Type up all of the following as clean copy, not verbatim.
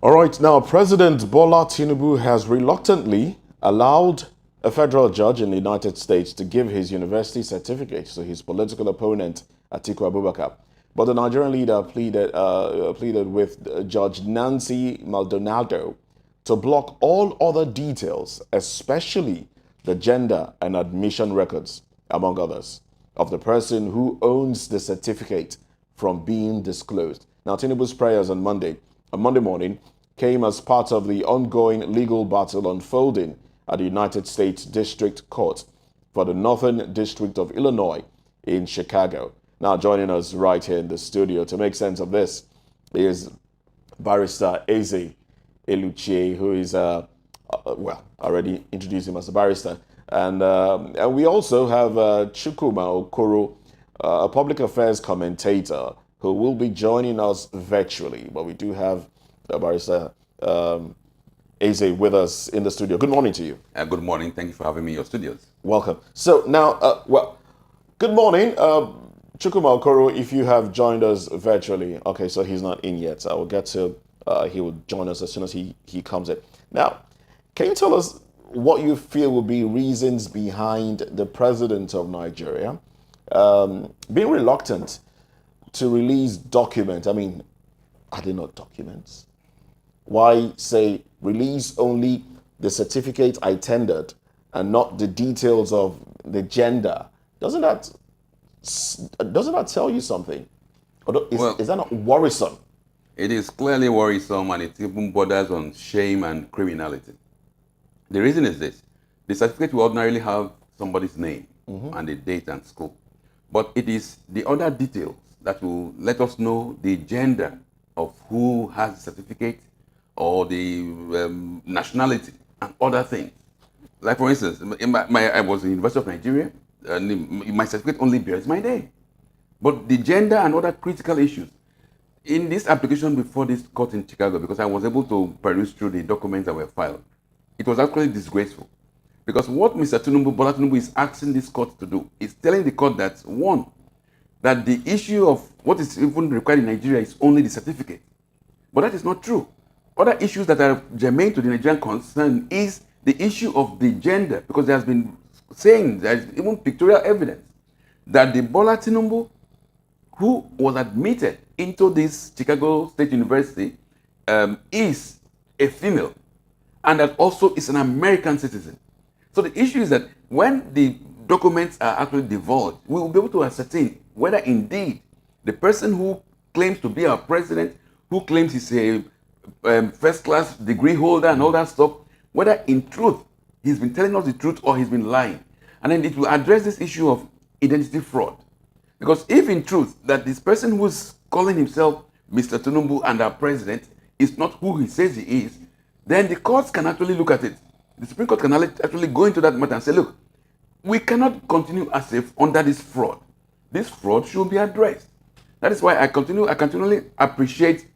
All right, now President Bola Tinubu has reluctantly allowed a federal judge in the United States to give his university certificate to his political opponent, Atiku Abubakar. But the Nigerian leader pleaded with Judge Nancy Maldonado to block all other details, especially the gender and admission records, among others, of the person who owns the certificate from being disclosed. Now, Tinubu's prayers on Monday morning, came as part of the ongoing legal battle unfolding at the United States District Court for the Northern District of Illinois in Chicago. Now, joining us right here in the studio to make sense of this is Barrister Eze Eluchie, who is, well, already introduced him as a barrister. And we also have Chukwuma Okoro, a public affairs commentator, who will be joining us virtually. But we do have Barrister Eze with us in the studio. Good morning to you. Good morning. Thank you for having me in your studios. Welcome. So now, well, good morning. Chukwuma Okoro, if you have joined us virtually. Okay, so he's not in yet. I will get to, he will join us as soon as he comes in. Now, can you tell us what you feel will be reasons behind the president of Nigeria being reluctant to release documents? I mean, are they not documents? Why say release only the certificate I tendered and not the details of the gender? Doesn't that tell you something? Is that not worrisome? It is clearly worrisome, and it even borders on shame and criminality. The reason is this: the certificate will ordinarily have somebody's name and the date and school, but it is the other details that will let us know the gender of who has the certificate, or the nationality and other things. Like, for instance, I was in the University of Nigeria, and my certificate only bears my name. But the gender and other critical issues, in this application before this court in Chicago, because I was able to peruse through the documents that were filed, it was actually disgraceful. Because what Mr. Bola Tinubu is asking this court to do is telling the court that, one, that the issue of what is even required in Nigeria is only the certificate. But that is not true. Other issues that are germane to the Nigerian concern is the issue of the gender, because there has been saying, there is even pictorial evidence, that the Bola Tinubu, who was admitted into this Chicago State University, is a female, and that also is an American citizen. So the issue is that when the documents are actually divulged, we will be able to ascertain whether indeed the person who claims to be our president, who claims he's a first-class degree holder and all that stuff, whether in truth he's been telling us the truth or he's been lying. And then it will address this issue of identity fraud. Because if in truth that this person who's calling himself Mr. Tinubu and our president is not who he says he is, then the courts can actually look at it. The Supreme Court can actually go into that matter and say, look, we cannot continue as if under this fraud. This fraud should be addressed. That is why I continually appreciate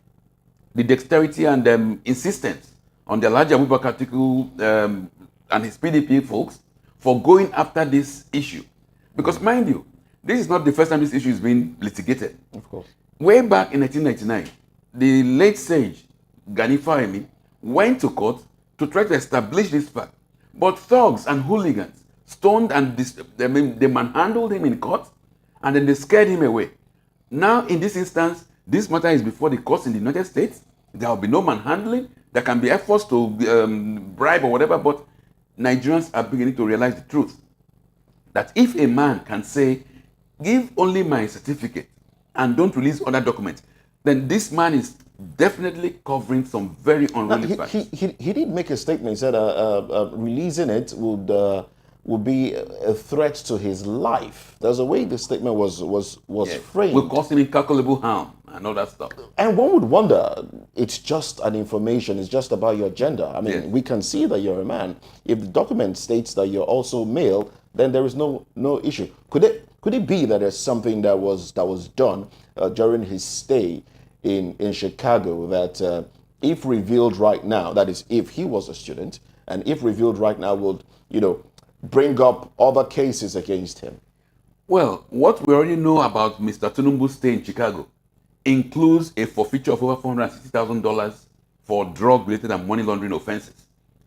the dexterity and insistence on the Alhaji Abubakar Atiku and his PDP folks for going after this issue. Because mind you, this is not the first time this issue is being litigated. Of course. Way back in 1999, the late sage Gani Fahimi went to court to try to establish this fact. But thugs and hooligans stoned and they manhandled him in court, and then they scared him away. Now, in this instance, this matter is before the courts in the United States. There will be no manhandling. There can be efforts to bribe or whatever, but Nigerians are beginning to realize the truth. That if a man can say, give only my certificate and don't release other documents, then this man is definitely covering some very unruly facts. He did make a statement. He said releasing it would be a threat to his life. There's a way the statement was framed. Will cause him incalculable harm and all that stuff. And one would wonder, it's just an information, it's just about your gender. I mean, we can see that you're a man. If the document states that you're also male, then there is no issue. Could it be that there's something that was done during his stay in Chicago that if revealed right now, that is if he was a student, and if revealed right now would, bring up other cases against him? Well, what we already know about Mr. Tinubu's stay in Chicago includes a forfeiture of over $460,000 for drug-related and money laundering offenses.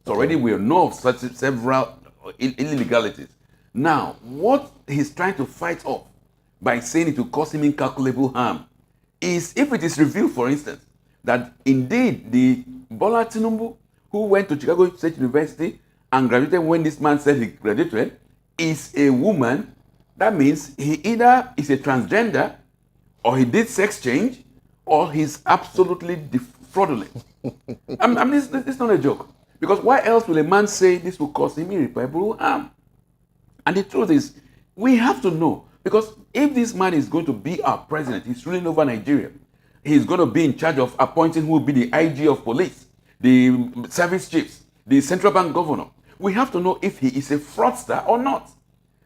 So already we know of such several illegalities. Now, what he's trying to fight off by saying it will cause him incalculable harm is if it is revealed, for instance, that indeed the Bola Tinubu, who went to Chicago State University and graduated when this man said he graduated, is a woman, that means he either is a transgender, or he did sex change, or he's absolutely fraudulent. This is not a joke. Because why else will a man say this will cause him irreparable harm? And the truth is, we have to know. Because if this man is going to be our president, he's ruling over Nigeria, he's going to be in charge of appointing who will be the IG of police, the service chiefs, the central bank governor. We have to know if he is a fraudster or not.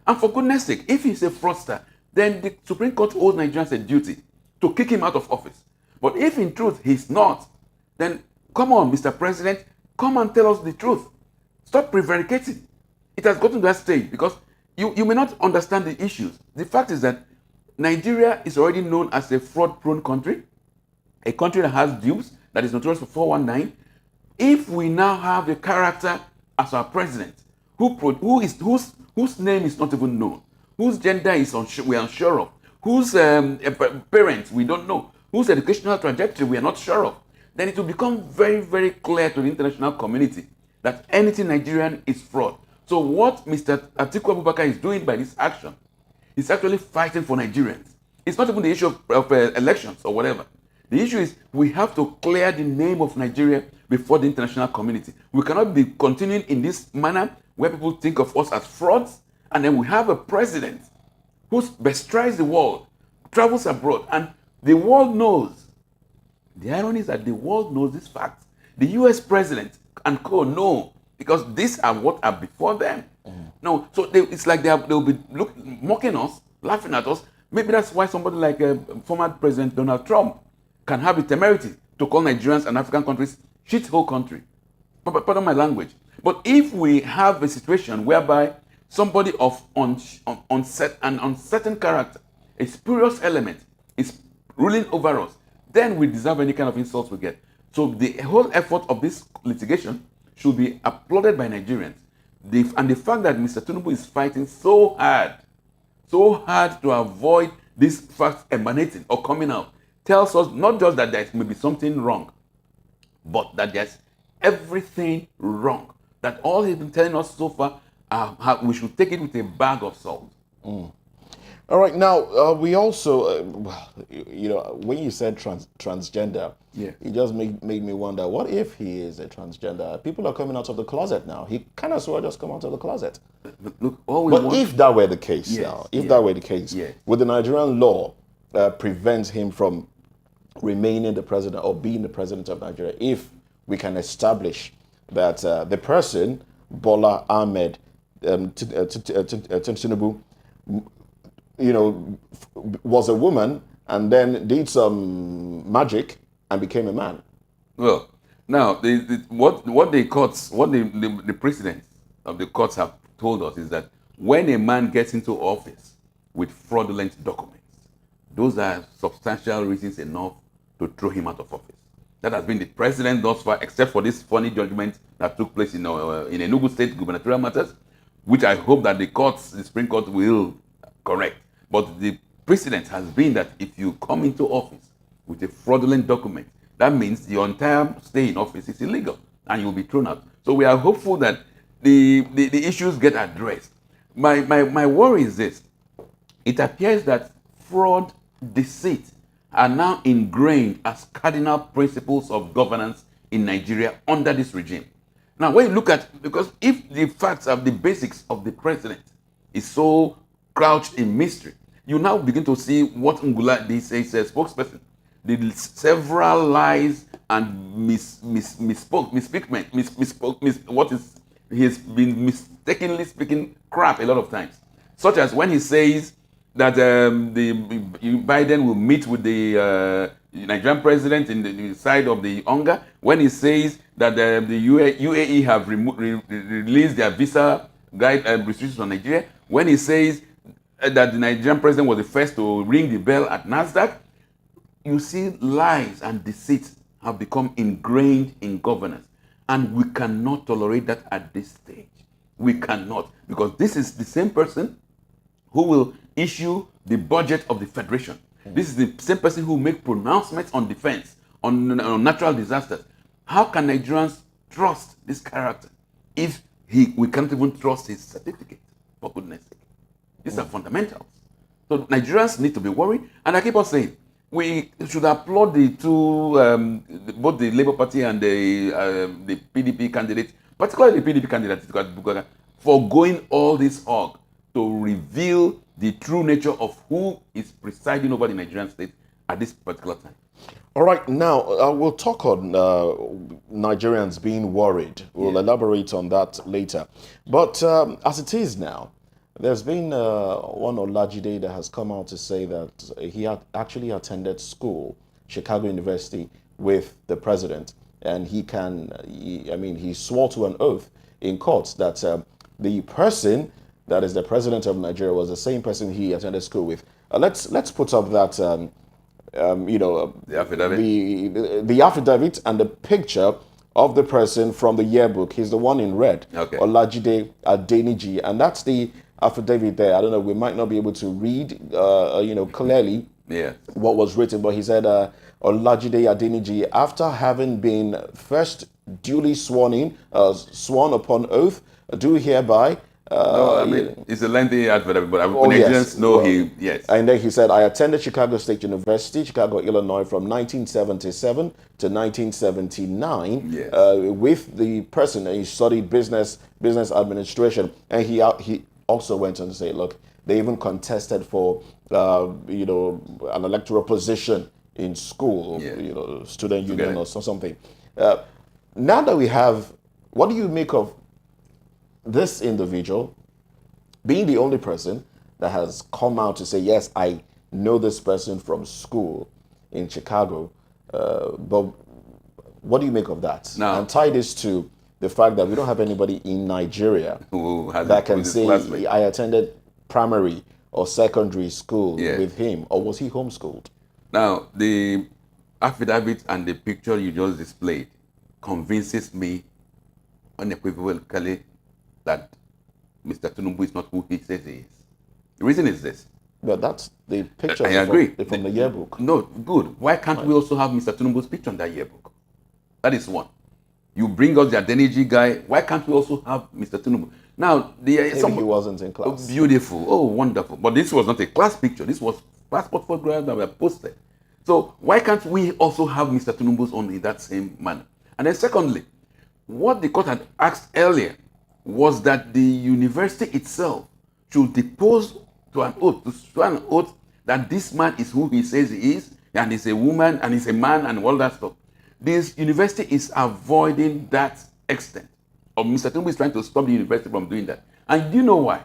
And for goodness sake, if he's a fraudster, then the Supreme Court owes Nigerians a duty to kick him out of office. But if in truth he's not, then come on, Mr. President, come and tell us the truth. Stop prevaricating. It has gotten to that stage because you may not understand the issues. The fact is that Nigeria is already known as a fraud-prone country, a country that has dupes, that is notorious for 419. If we now have a character as our president whose name is not even known, whose gender is we are unsure of, whose parents we don't know, whose educational trajectory we are not sure of, then it will become very, very clear to the international community that anything Nigerian is fraud. So what Mr. Atiku Abubakar is doing by this action is actually fighting for Nigerians. It's not even the issue of elections or whatever. The issue is we have to clear the name of Nigeria before the international community. We cannot be continuing in this manner where people think of us as frauds, and then we have a president who bestrides the world, travels abroad, and the world knows. The irony is that the world knows this fact. The U.S. president and co know because these are what are before them. No, so it's like they'll be mocking us, laughing at us. Maybe that's why somebody like former President Donald Trump can have the temerity to call Nigerians and African countries shithole country. Pardon my language. But if we have a situation whereby somebody of uncertain character, a spurious element, is ruling over us, then we deserve any kind of insults we get. So the whole effort of this litigation should be applauded by Nigerians. And the fact that Mr. Tinubu is fighting so hard to avoid these facts emanating or coming out, tells us not just that there may be something wrong, but that there's everything wrong. That all he's been telling us so far, we should take it with a bag of salt. All right, now we also, when you said transgender, yeah, it just made me wonder, what if he is a transgender? People are coming out of the closet now. He kind of sort of just come out of the closet. Look, if that were the case that were the case, would the Nigerian law prevent him from remaining the president or being the president of Nigeria if we can establish that the person, Bola Ahmed Tinubu, was a woman and then did some magic and became a man? Well, now what the presidents of the courts have told us is that when a man gets into office with fraudulent documents, those are substantial reasons enough to throw him out of office. That has been the president thus far, except for this funny judgment that took place in Enugu State gubernatorial matters, which I hope that the Supreme Court will correct. But the precedent has been that if you come into office with a fraudulent document, that means your entire stay in office is illegal and you'll be thrown out. So we are hopeful that the issues get addressed. My worry is this. It appears that fraud, deceit are now ingrained as cardinal principles of governance in Nigeria under this regime. Now, when you look at, because if the facts of the basics of the president is so crouched in mystery, you now begin to see what Ngula, this is a spokesperson, the several lies and he's been mistakenly speaking crap a lot of times. Such as when he says that Biden will meet with the Nigerian president in the side of the hunger, when he says that the UAE have released their visa guide restrictions on Nigeria, when he says that the Nigerian president was the first to ring the bell at NASDAQ, you see lies and deceit have become ingrained in governance. And we cannot tolerate that at this stage. We cannot. Because this is the same person who will issue the budget of the federation. This is the same person who will make pronouncements on defense, on natural disasters. How can Nigerians trust this character if we can't even trust his certificate, for goodness sake? These are fundamentals. So Nigerians need to be worried. And I keep on saying, we should applaud the two, both the Labour Party and the PDP candidate, particularly the PDP candidate, for going all this hog to reveal the true nature of who is presiding over the Nigerian state at this particular time. All right, now we'll talk on Nigerians being worried. We'll elaborate on that later. But as it is now, there's been one Olajide that has come out to say that he had actually attended school, Chicago University, with the president. And he swore to an oath in court that the person that is the president of Nigeria was the same person he attended school with. Let's put up that, the affidavit. The affidavit and the picture of the person from the yearbook. He's the one in red, okay. Olajide Adeniji, and that's the affidavit there. I don't know, we might not be able to read, clearly what was written, but he said, Olajide Adeniji, after having been first duly sworn upon oath, do hereby. It's a lengthy affidavit, but Nigerians know yes. And then he said, I attended Chicago State University, Chicago, Illinois, from 1977 to 1979 with the person, and he studied business administration, and he also went on to say, look, they even contested for, an electoral position in school, student union or something. Now that we have, what do you make of this individual being the only person that has come out to say, yes, I know this person from school in Chicago, but what do you make of that? Now, and tie this to the fact that we don't have anybody in Nigeria that can say, I attended primary or secondary school with him, or was he homeschooled? Now, the affidavit and the picture you just displayed convinces me unequivocally that Mr. Tinubu is not who he says he is. The reason is this. But that's the picture I agree. From the yearbook. No, good. Why can't we also have Mr. Tinubu's picture in that yearbook? That is one. You bring us the Adeniji guy. Why can't we also have Mr. Tinubu? Now, maybe he wasn't in class. Oh, beautiful. Oh, wonderful. But this was not a class picture. This was passport photographs that were posted. So why can't we also have Mr. Tinubu's on in that same manner? And then secondly, what the court had asked earlier was that the university itself should depose to an oath that this man is who he says he is, and he's a woman, and he's a man, and all that stuff. This university is avoiding that extent. Or Mr. Tinubu is trying to stop the university from doing that. And do you know why?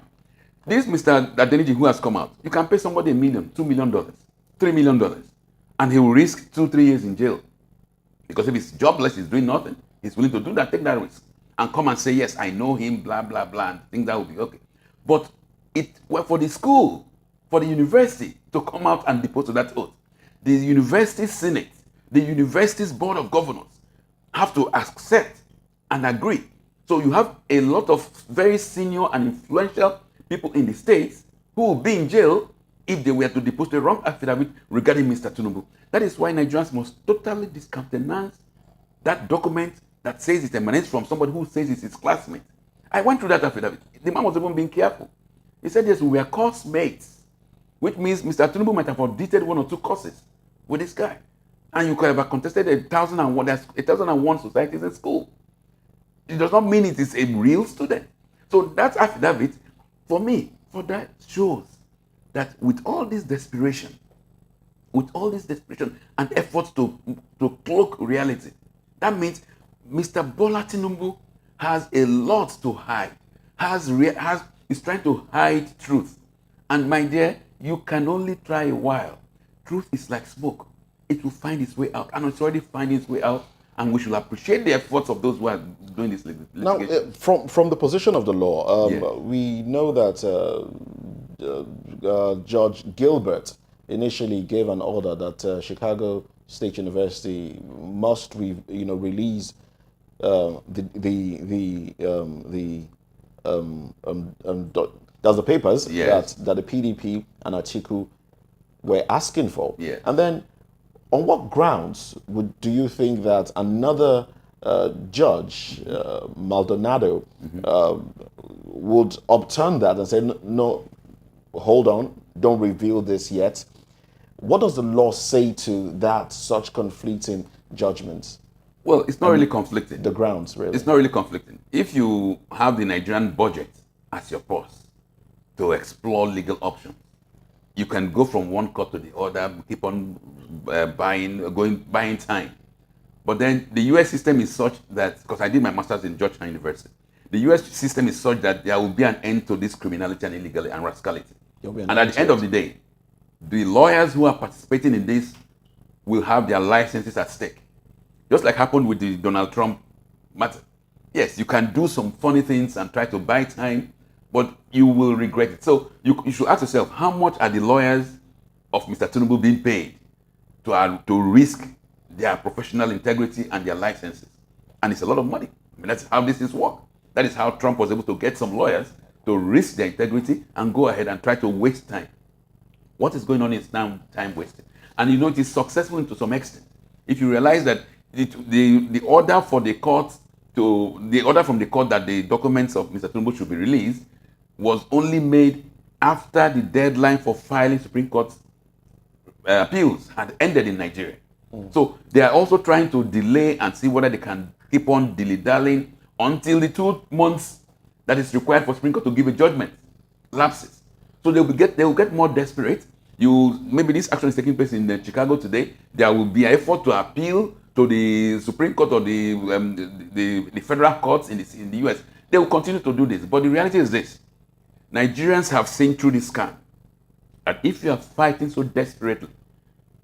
This Mr. Adeniji who has come out, you can pay somebody $1 million, $2 million, $3 million, and he will risk 2-3 years in jail. Because if he's jobless, he's doing nothing, he's willing to do that, take that risk, and come and say, yes, I know him, blah, blah, blah, and think that will be okay. But for the school, for the university to come out and depose to that oath, the university senate, the university's board of governors have to accept and agree. So you have a lot of very senior and influential people in the states who will be in jail if they were to depose the wrong affidavit regarding Mr. Tinubu. That is why Nigerians must totally discountenance that document that says it emanates from somebody who says it's his classmate. I went through that affidavit. The man was even being careful. He said, yes, we were course mates, which means Mr. Tinubu might have audited 1 or 2 courses with this guy. And you could have contested 1,001. There's 1,001 societies in school. It does not mean it is a real student. So that affidavit, for me, shows that with all this desperation and efforts to cloak reality, that means Mr. Bola Tinubu has a lot to hide, is trying to hide truth. And my dear, you can only try a while. Truth is like smoke. It will find its way out, and it's already finding its way out, and we should appreciate the efforts of those who are doing this litigation. Now, from the position of the law, we know that Judge Gilbert initially gave an order that Chicago State University must release that's the papers Yes. that the PDP and Atiku were asking for. Yes. And then, on what grounds do you think that another judge, Maldonado, would upturn that and say, no, hold on, don't reveal this yet? What does the law say to that, such conflicting judgments? Well, it's not really conflicting. The grounds, really. It's not really conflicting. If you have the Nigerian budget as your purse to explore legal options, you can go from one court to the other, keep on buying time. But then the U.S. system is such that, because I did my master's in Georgetown University, the U.S. system is such that there will be an end to this criminality and illegality and rascality. And at the end of the day, the lawyers who are participating in this will have their licenses at stake. Just like happened with the Donald Trump matter. Yes, you can do some funny things and try to buy time, but you will regret it. So you should ask yourself, how much are the lawyers of Mr. Tinubu being paid to risk their professional integrity and their licenses? And it's a lot of money. I mean, that's how this is work. That is how Trump was able to get some lawyers to risk their integrity and go ahead and try to waste time. What is going on is now time wasted. And you know, it is successful to some extent. If you realize that the order for the court the order from the court that the documents of Mr. Tinubu should be released was only made after the deadline for filing Supreme Court appeals had ended in Nigeria. So they are also trying to delay and see whether they can keep on dilly-dallying until the 2 months that is required for Supreme Court to give a judgment lapses. So they will get more desperate. Maybe this action is taking place in Chicago today. There will be an effort to appeal to the Supreme Court or the federal courts in the U.S. They will continue to do this. But the reality is this. Nigerians have seen through this scam. And if you are fighting so desperately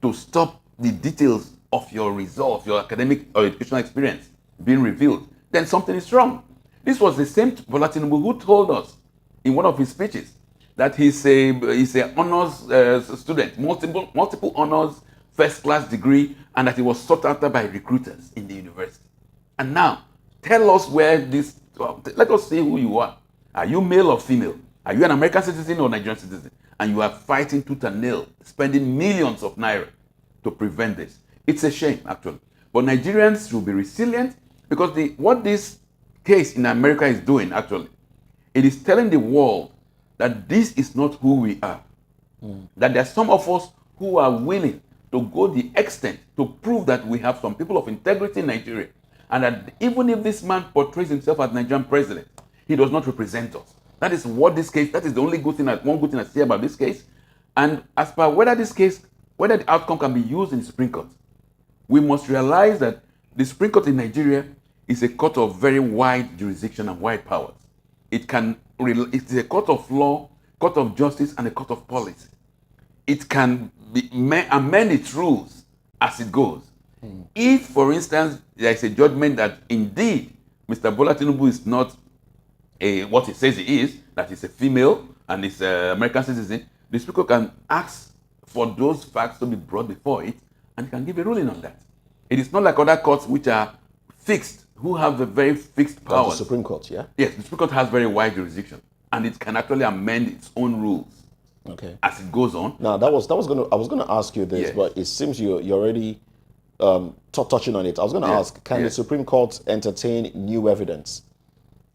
to stop the details of your results, your academic or educational experience being revealed, then something is wrong. This was the same Bola Tinubu who told us in one of his speeches that he's a honors student, multiple honors, first-class degree, and that he was sought after by recruiters in the university. And now, tell us let us see who you are. Are you male or female? Are you an American citizen or Nigerian citizen? And you are fighting tooth and nail, spending millions of naira to prevent this. It's a shame, actually. But Nigerians should be resilient, because what this case in America is doing, actually, it is telling the world that this is not who we are. That there are some of us who are willing to go the extent to prove that we have some people of integrity in Nigeria, and that even if this man portrays himself as Nigerian president, he does not represent us. That is what this case, that is the only one good thing I see about this case. And as per whether the outcome can be used in the Supreme Court, we must realize that the Supreme Court in Nigeria is a court of very wide jurisdiction and wide powers. It's a court of law, court of justice, and a court of policy. It can amend its rules as it goes. If, for instance, there is a judgment that indeed Mr. Bola Tinubu is not what he says he is, that he's a female and is an American citizen, the Speaker can ask for those facts to be brought before it, and he can give a ruling on that. It is not like other courts which are fixed, who have a very fixed power. The Supreme Court, yeah? Yes, the Supreme Court has very wide jurisdiction, and it can actually amend its own rules as it goes on. Now, I was going to ask you this, yes, but it seems you're already touching on it. I was going to ask, can the Supreme Court entertain new evidence?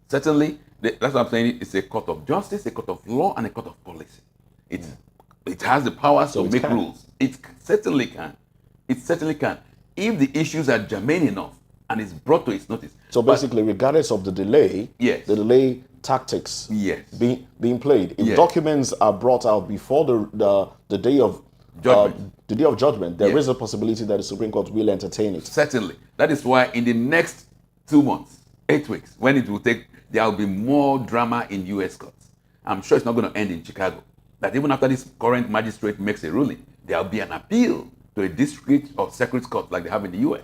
Certainly. That's what I'm saying. It's a court of justice, a court of law, and a court of policy. It has the powers to make rules. It certainly can. It certainly can. If the issues are germane enough and it's brought to its notice. So basically, regardless of the delay, the delay tactics being played, if documents are brought out before the day of judgment, there is a possibility that the Supreme Court will entertain it. Certainly. That is why in the next 2 months, 8 weeks, when it will take, there will be more drama in U.S. courts. I'm sure it's not going to end in Chicago. That even after this current magistrate makes a ruling, there will be an appeal to a district or circuit court like they have in the U.S.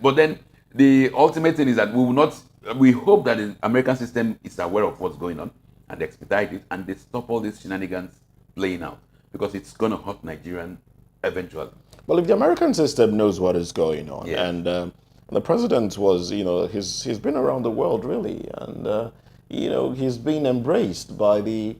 But then the ultimate thing is that we hope that the American system is aware of what's going on and they expedite it and they stop all these shenanigans playing out, because it's going to hurt Nigerian eventually. Well, if the American system knows what is going on, Yes. and the president was, he's been around the world really, and he's been embraced by the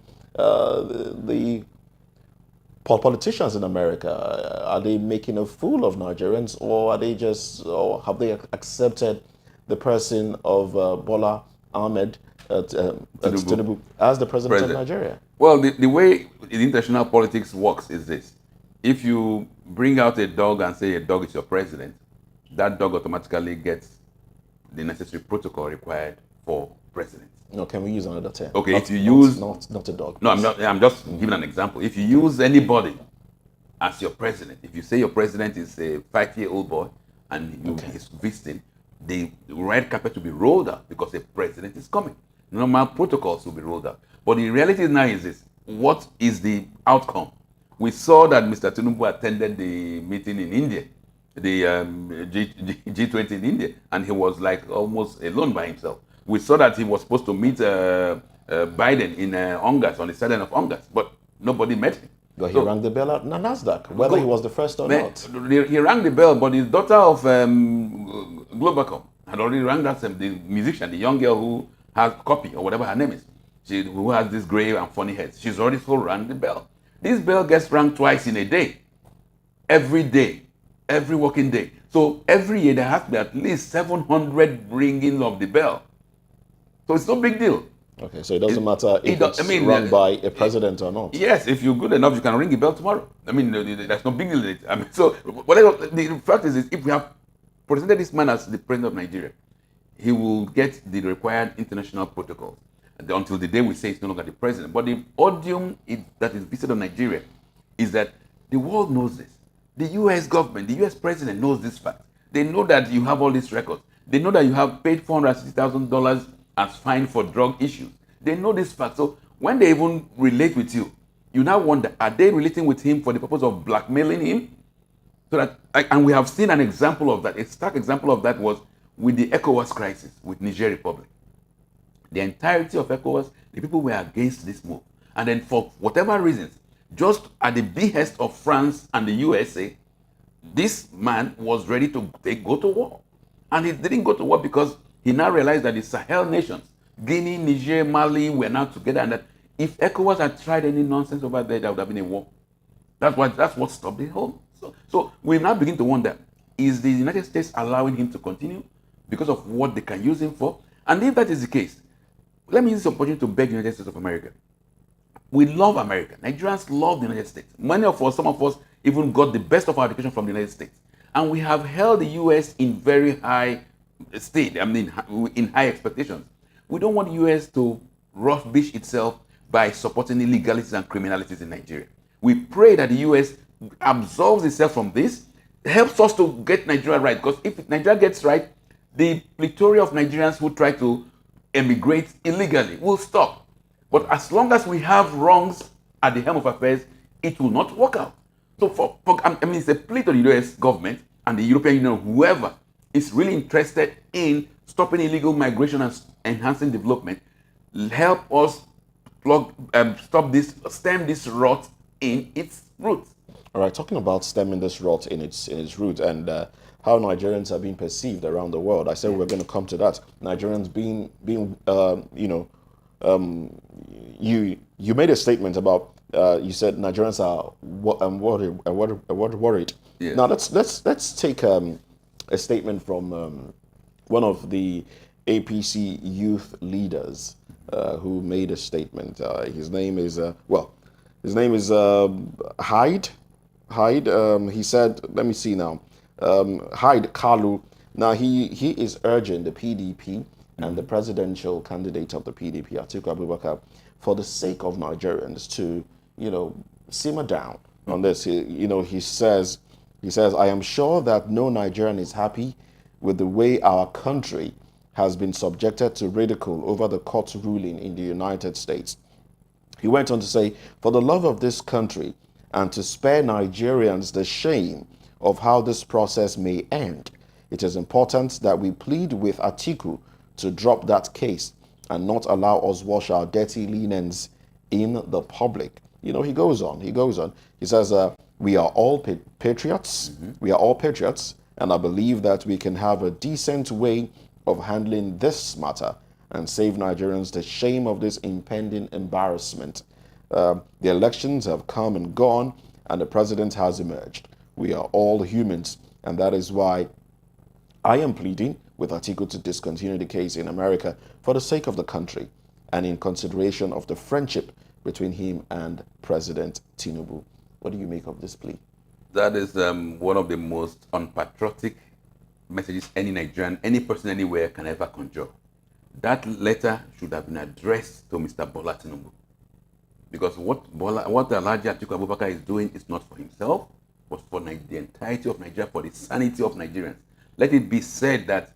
politicians in America. Are they making a fool of Nigerians, or have they accepted the person of Bola Ahmed Tinubu, Tinubu as the president of president. Nigeria? Well, the way the international politics works is this. If you bring out a dog and say a dog is your president, that dog automatically gets the necessary protocol required for president. No, can we use another term? Okay, Not, if you not, use not a dog. no, Please. I'm just giving an example. If you use anybody as your president, if you say your president is a 5-year-old boy and he's visiting, the red carpet will be rolled out because a president is coming. Normal protocols will be rolled out. But the reality now is this: what is the outcome? We saw that Mr. Tinubu attended the meeting in India, the G20 in India, and he was like almost alone by himself. We saw that he was supposed to meet Biden in August, on the 7th of August, but nobody met him. But he rang the bell at NASDAQ, whether he was the first or not. He rang the bell, but his daughter of Globacom had already rang that the musician, the young girl who has copy or whatever her name is, who has this gray and funny head. She's already so rang the bell. This bell gets rang twice in a day, every working day. So every year there has to be at least 700 ringings of the bell. So it's no big deal. Okay, so it doesn't matter if it's run by a president or not. Yes, if you're good enough, you can ring the bell tomorrow. I mean, there's no big deal in it. I mean, so whatever the fact is, if we have presented this man as the president of Nigeria, he will get the required international protocols until the day we say he's no longer the president. But the odium that is visited on Nigeria is that the world knows this. The U.S. government, the U.S. president knows this fact. They know that you have all these records. They know that you have paid $460,000 as fine for drug issues. They know this fact. So when they even relate with you, you now wonder, are they relating with him for the purpose of blackmailing him? So that, and we have seen an example of that. A stark example of that was with the ECOWAS crisis with Niger Republic. The entirety of ECOWAS, the people were against this move. And then for whatever reasons, just at the behest of France and the USA, this man was ready to go to war. And he didn't go to war because he now realized that the Sahel nations, Guinea, Niger, Mali, were now together, and that if ECOWAS had tried any nonsense over there would have been a war. That's what stopped the whole. So we now begin to wonder, is the United States allowing him to continue because of what they can use him for? And if that is the case, let me use this opportunity to beg the United States of America. We love America. Nigerians love the United States. Many of us, some of us, even got the best of our education from the United States. And we have held the U.S. in very high state, in high expectations. We don't want the U.S. to rubbish itself by supporting illegalities and criminalities in Nigeria. We pray that the U.S. absolves itself from this, helps us to get Nigeria right. Because if Nigeria gets right, the plethora of Nigerians who try to emigrate illegally will stop. But as long as we have wrongs at the helm of affairs, it will not work out. So it's a plea to the U.S. government and the European Union, whoever is really interested in stopping illegal migration and enhancing development, help us stem this rot in its roots. All right, talking about stemming this rot in its root and how Nigerians are being perceived around the world. I said we're going to come to that. Nigerians you made a statement about you said Nigerians are worried. Yeah. Now let's take a statement from one of the APC youth leaders who made a statement. His name is Hyde. He said, let me see now. Hyde Kalu. Now he is urging the PDP and the presidential candidate of the PDP, Atiku Abubakar, for the sake of Nigerians to, simmer down on this. He says, I am sure that no Nigerian is happy with the way our country has been subjected to ridicule over the court ruling in the United States. He went on to say, for the love of this country and to spare Nigerians the shame of how this process may end, it is important that we plead with Atiku to drop that case and not allow us wash our dirty linens in the public. he goes on. He goes on. He says, we are all patriots. We are all patriots. And I believe that we can have a decent way of handling this matter and save Nigerians the shame of this impending embarrassment. The elections have come and gone, and the president has emerged. We are all humans, and that is why I am pleading with Atiku to discontinue the case in America for the sake of the country and in consideration of the friendship between him and President Tinubu. What do you make of this plea? That is one of the most unpatriotic messages any Nigerian, any person anywhere can ever conjure. That letter should have been addressed to Mr. Bola Tinubu. Because what Alhaji Atiku Abubakar is doing is not for himself, but for the entirety of Nigeria, for the sanity of Nigerians. Let it be said that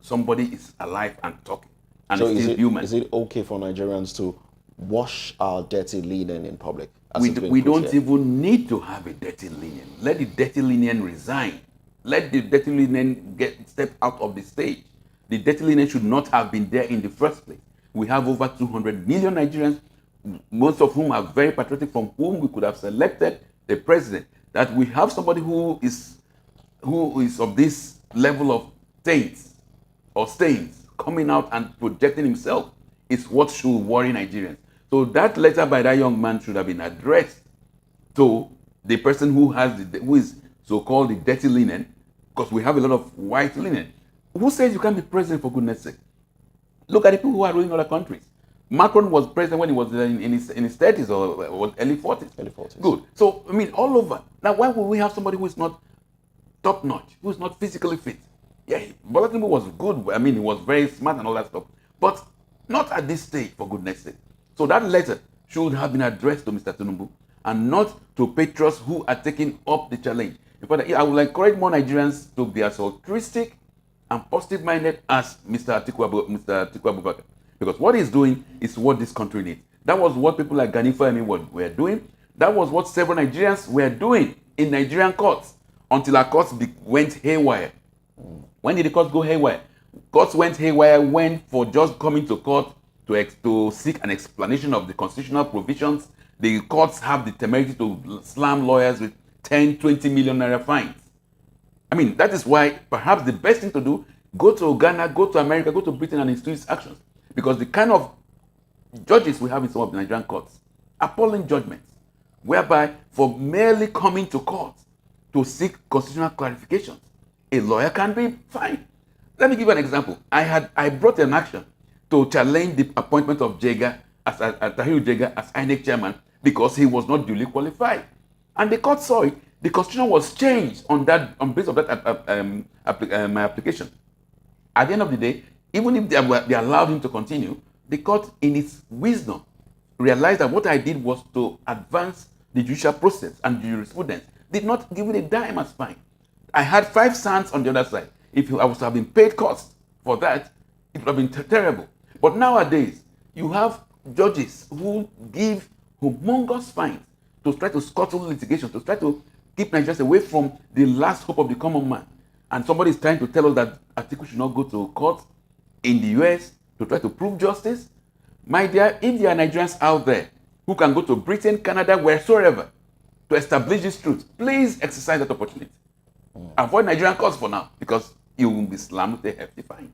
somebody is alive and talking, and So is still human. Is it okay for Nigerians to wash our dirty linen in public? We don't even need to have a dirty linen. Let the dirty linen resign. Let the dirty linen step out of the stage. The dirty linen should not have been there in the first place. We have over 200 million Nigerians, most of whom are very patriotic, from whom we could have selected the president. That we have somebody who is of this level of stains coming out and projecting himself is what should worry Nigerians. So that letter by that young man should have been addressed to the person who is so-called the dirty linen, because we have a lot of white linen. Who says you can't be president, for goodness sake? Look at the people who are ruling other countries. Macron was president when he was in his 30s or early 40s. Early 40s. Good. So, I mean, all over. Now, why would we have somebody who is not top-notch, who is not physically fit? Yeah, Bola Tinubu was good. I mean, he was very smart and all that stuff. But not at this stage, for goodness sake. So that letter should have been addressed to Mr. Tinubu and not to patriots who are taking up the challenge. In fact, I would encourage more Nigerians to be as altruistic and positive-minded as Mr. Atiku Abubakar. Because what he's doing is what this country needs. That was what people like Gani Fahimi were doing. That was what several Nigerians were doing in Nigerian courts until our courts went haywire. When did the courts go haywire? Courts went haywire when, for just coming to court to seek an explanation of the constitutional provisions, the courts have the temerity to slam lawyers with 10, 20 million naira fines. I mean, that is why perhaps the best thing to do, go to Ghana, go to America, go to Britain and institute these actions. Because the kind of judges we have in some of the Nigerian courts, appalling judgments, whereby for merely coming to court to seek constitutional clarifications, a lawyer can be fined. Let me give you an example. I brought an action to challenge the appointment of Tahiru Jega as INEC chairman because he was not duly qualified. And the court saw it. The constitution was changed on basis of that my application. At the end of the day, even if they allowed him to continue, the court, in its wisdom, realized that what I did was to advance the judicial process and jurisprudence. Did not give it a dime as fine. I had 5 sons on the other side. If I was to have been paid costs for that, it would have been terrible. But nowadays, you have judges who give humongous fines to try to scuttle litigation, to try to keep Nigerians away from the last hope of the common man. And somebody is trying to tell us that Atiku should not go to court in the US to try to prove justice. My dear, if there are Nigerians out there who can go to Britain, Canada, wheresoever, to establish this truth, please exercise that opportunity. Avoid Nigerian courts for now, because you will be slammed with a hefty fine.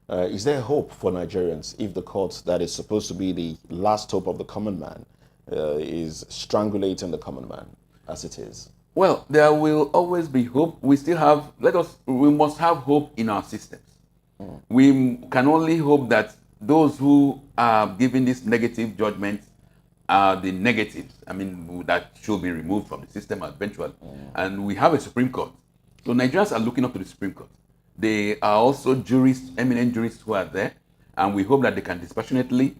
Is there hope for Nigerians if the court that is supposed to be the last hope of the common man is strangulating the common man as it is? Well, there will always be hope. We must have hope in our systems. We can only hope that those who are giving this negative judgment are the negatives. I mean, that should be removed from the system eventually. And we have a Supreme Court. So Nigerians are looking up to the Supreme Court. They are also jurists, eminent jurists who are there. And we hope that they can dispassionately,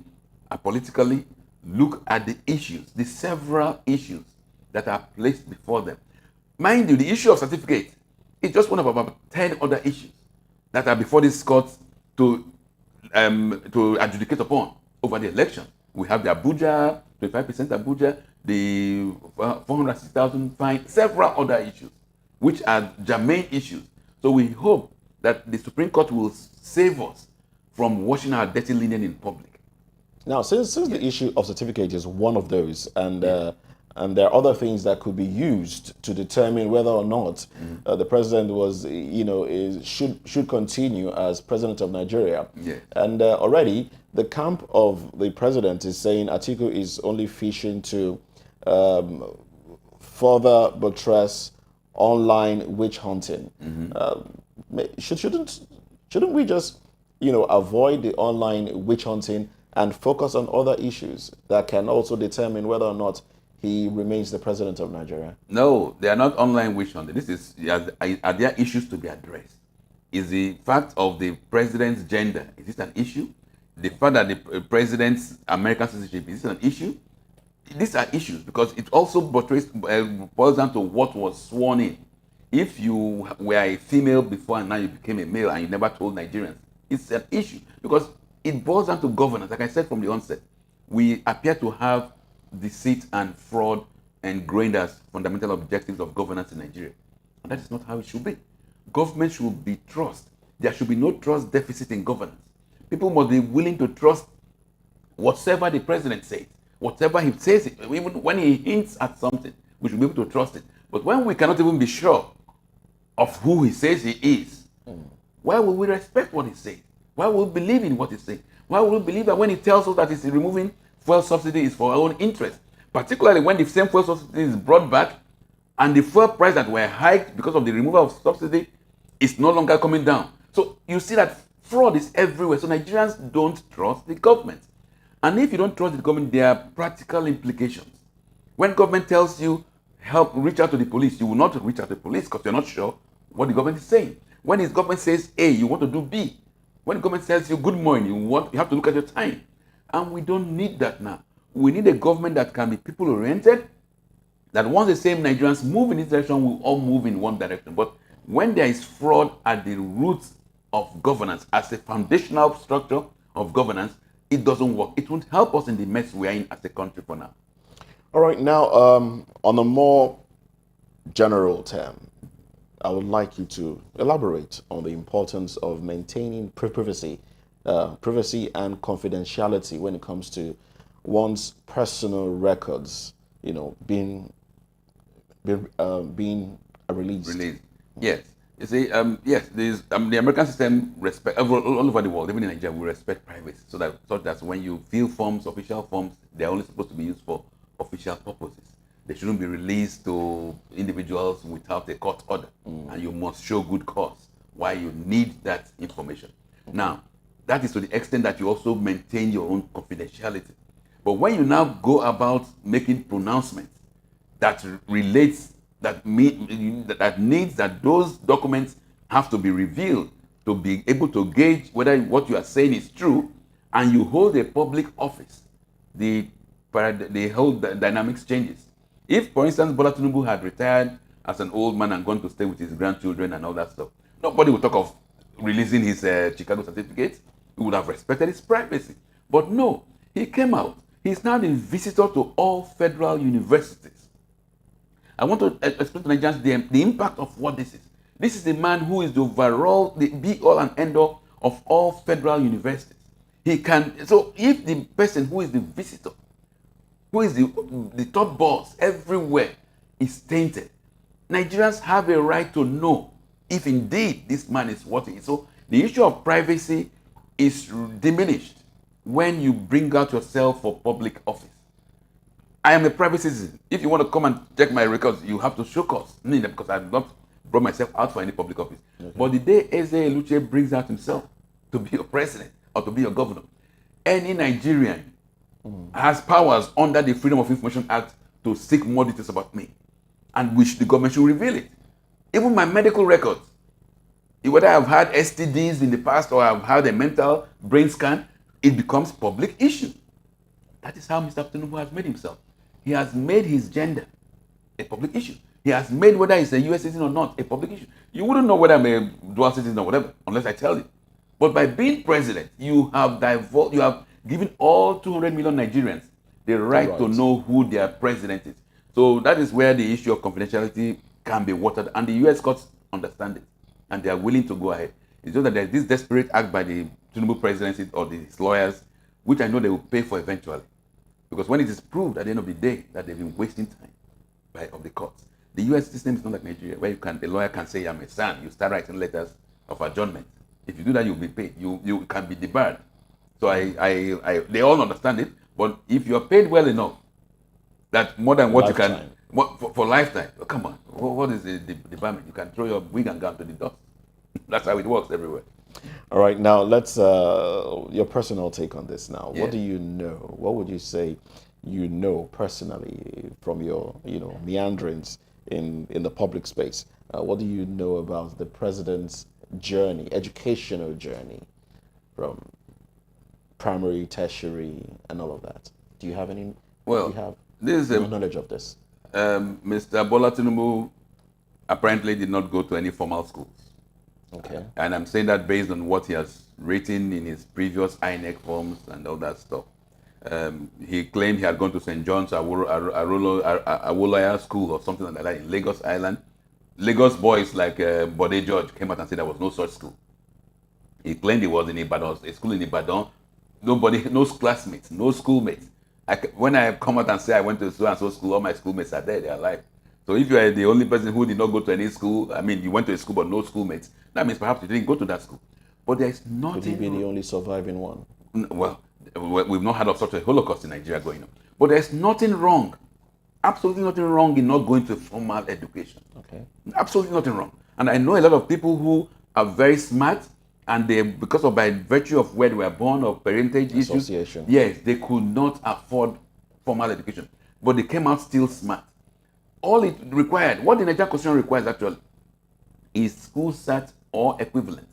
politically, look at the issues, the several issues that are placed before them. Mind you, the issue of certificate is just one of about 10 other issues that are before this court to adjudicate upon over the election. We have the Abuja, 25% Abuja, the 460,000 fine, several other issues, which are germane issues. So we hope that the Supreme Court will save us from washing our dirty linen in public. Now, since the issue of certificate is one of those, and there are other things that could be used to determine whether or not the president was, should continue as president of Nigeria. Yes. And already the camp of the president is saying Atiku is only fishing to further buttress online witch hunting. Shouldn't we just avoid the online witch hunting and focus on other issues that can also determine whether or not he remains the president of Nigeria? No, they are not online witch hunting. This is are there issues to be addressed? Is the fact of the president's gender, is this an issue? The fact that the president's American citizenship, is this an issue? These are issues because it also boils down to what was sworn in. If you were a female before and now you became a male and you never told Nigerians, it's an issue because it boils down to governance. Like I said from the onset, we appear to have deceit and fraud ingrained as fundamental objectives of governance in Nigeria. And that is not how it should be. Government should be trust. There should be no trust deficit in governance. People must be willing to trust whatever the president says, whatever he says, even when he hints at something, we should be able to trust it. But when we cannot even be sure of who he says he is, why will we respect what he says? Why will we believe in what he's saying? Why will we believe that when he tells us that he's removing fuel subsidy is for our own interest? Particularly when the same fuel subsidy is brought back and the fuel price that were hiked because of the removal of subsidy is no longer coming down. So you see that fraud is everywhere. So Nigerians don't trust the government. And if you don't trust the government, there are practical implications. When government tells you, reach out to the police, you will not reach out to the police because you're not sure what the government is saying. When the government says A, you want to do B. When the government tells you good morning, you have to look at your time. And we don't need that now. We need a government that can be people-oriented, that once the same Nigerians move in this direction, we all move in one direction. But when there is fraud at the roots of governance, as a foundational structure of governance, it doesn't work. It won't help us in the mess we are in as a country for now. All right, now, on a more general term, I would like you to elaborate on the importance of maintaining privacy and confidentiality when it comes to one's personal records, being released. Yes. You see, yes, there's the American system respect all over the world, even in Nigeria, we respect privacy. So that when you fill forms, official forms, they're only supposed to be used for official purposes. They shouldn't be released to individuals without a court order, and you must show good cause why you need that information. Now, that is to the extent that you also maintain your own confidentiality. But when you now go about making pronouncements that relates that needs that those documents have to be revealed to be able to gauge whether what you are saying is true, and you hold a public office, the whole dynamics changes. If, for instance, Bola Tinubu had retired as an old man and gone to stay with his grandchildren and all that stuff, nobody would talk of releasing his Chicago certificate. We would have respected his privacy. But no, he came out. He's now the visitor to all federal universities. I want to explain to Nigerians the impact of what this is. This is the man who is the be-all and end-all of all federal universities. So if the person who is the visitor, who is the top boss everywhere, is tainted, Nigerians have a right to know if indeed this man is what he is. So the issue of privacy is diminished when you bring out yourself for public office. I am a private citizen. If you want to come and check my records, you have to show cause. Because I have not brought myself out for any public office. Okay. But the day Eze Eluche brings out himself to be your president or to be your governor, any Nigerian has powers under the Freedom of Information Act to seek more details about me, and which the government should reveal it. Even my medical records, whether I've had STDs in the past or I've had a mental brain scan, it becomes public issue. That is how Mr. Tinubu has made himself. He has made his gender a public issue. He has made whether he's a U.S. citizen or not a public issue. You wouldn't know whether I'm a dual citizen or whatever unless I tell you. But by being president, you have given all 200 million Nigerians the right to know who their president is. So that is where the issue of confidentiality can be watered, and the U.S. courts understand it, and they are willing to go ahead. It's just that there's this desperate act by the Tinubu presidency or his lawyers which I know they will pay for eventually. Because when it is proved at the end of the day that they've been wasting time of the courts, the U.S. system is not like Nigeria, where the lawyer can say, I'm a son, you start writing letters of adjournment. If you do that, you'll be paid. You can be debarred. So they all understand it, but if you're paid well enough, that more than what Lifetime. you can, for lifetime, oh, come on, what is the debarment? You can throw your wig and gown to the dust. That's how it works everywhere. All right, now let's your personal take on this. Now, Yeah. what do you know? What would you say you know personally from your meanderings in the public space? What do you know about the president's journey, educational journey, from primary, tertiary, and all of that? Do you have any? Well, do you have this is knowledge of this? Mr. Bola Tinubu apparently did not go to any formal schools. Okay. And I'm saying that based on what he has written in his previous INEC forms and all that stuff. He claimed he had gone to St. John's Awoloya School or something like that in Lagos Island. Lagos boys like Bode George came out and said there was no such school. He claimed he was in Ibadan, a school in Ibadan. Nobody, no classmates, no schoolmates. When I come out and say I went to so and so school, all my schoolmates are there, they are alive. So if you are the only person who did not go to any school, I mean, you went to a school but no schoolmates, that means perhaps you didn't go to that school. But there is nothing. Could he be the only surviving one? Well, we've not heard of such a Holocaust in Nigeria going on. But there's nothing wrong, absolutely nothing wrong in not going to formal education. Okay. Absolutely nothing wrong. And I know a lot of people who are very smart, and they, because of by virtue of where they were born or parentage issues, yes, they could not afford formal education, but they came out still smart. All it required, what the Nigerian Constitution requires actually, is school cert or equivalent.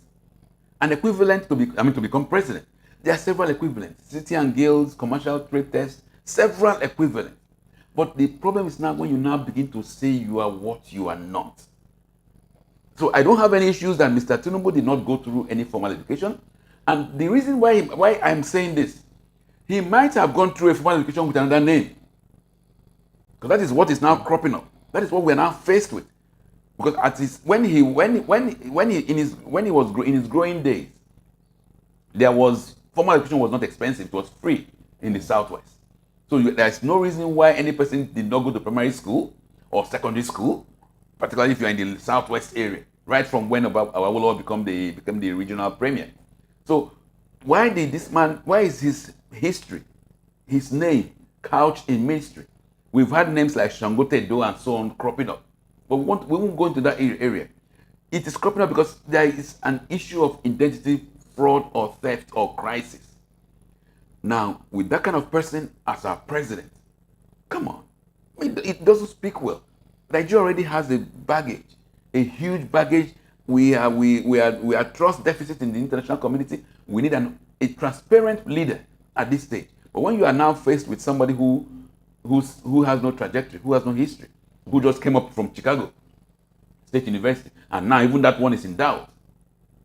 An equivalent to become president. There are several equivalents: city and guilds, commercial trade tests, several equivalents. But the problem is now when you now begin to say you are what you are not. So I don't have any issues that Mr. Tinubu did not go through any formal education. And the reason why I'm saying this, he might have gone through a formal education with another name. Because that is what is now cropping up. That is what we are now faced with. Because when he was in his growing days, formal education was not expensive. It was free in the Southwest. So there's no reason why any person did not go to primary school or secondary school, particularly if you're in the Southwest area, right from when Awolowo became the regional premier. So why is his history, his name couched in ministry? We've had names like Shangote Do and so on cropping up. But we won't go into that area. It is cropping up because there is an issue of identity fraud or theft or crisis. Now, with that kind of person as our president, come on. I mean, it doesn't speak well. Nigeria already has a baggage, a huge baggage. We are trust deficit in the international community. We need a transparent leader at this stage. But when you are now faced with somebody who has no trajectory, who has no history, who just came up from Chicago State University, and now even that one is in doubt,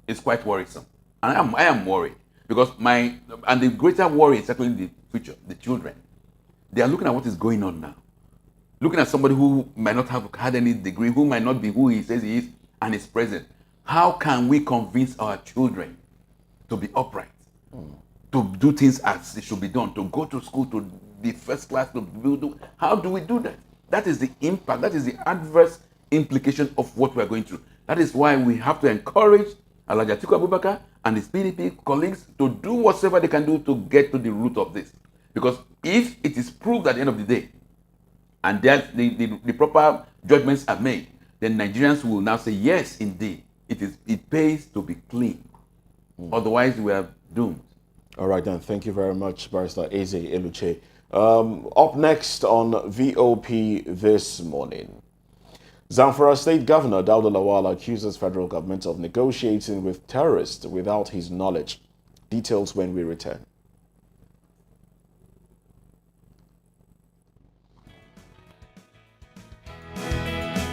it's quite worrisome. And I am worried because the greater worry is actually the future, the children. They are looking at what is going on now. Looking at somebody who might not have had any degree, who might not be who he says he is, and is president. How can we convince our children to be upright, to do things as it should be done, to go to school, to be first class, how do we do that? That is the impact, that is the adverse implication of what we are going through. That is why we have to encourage Alhaji Atiku Abubakar and his PDP colleagues to do whatever they can do to get to the root of this. Because if it is proved at the end of the day, and that the proper judgments are made, then Nigerians will now say, yes, indeed, it pays to be clean. Otherwise, we are doomed. All right, then. Thank you very much, Barrister Eze Eluche. Up next on VOP this morning, Zamfara State Governor Dauda Lawal accuses federal government of negotiating with terrorists without his knowledge. Details when we return.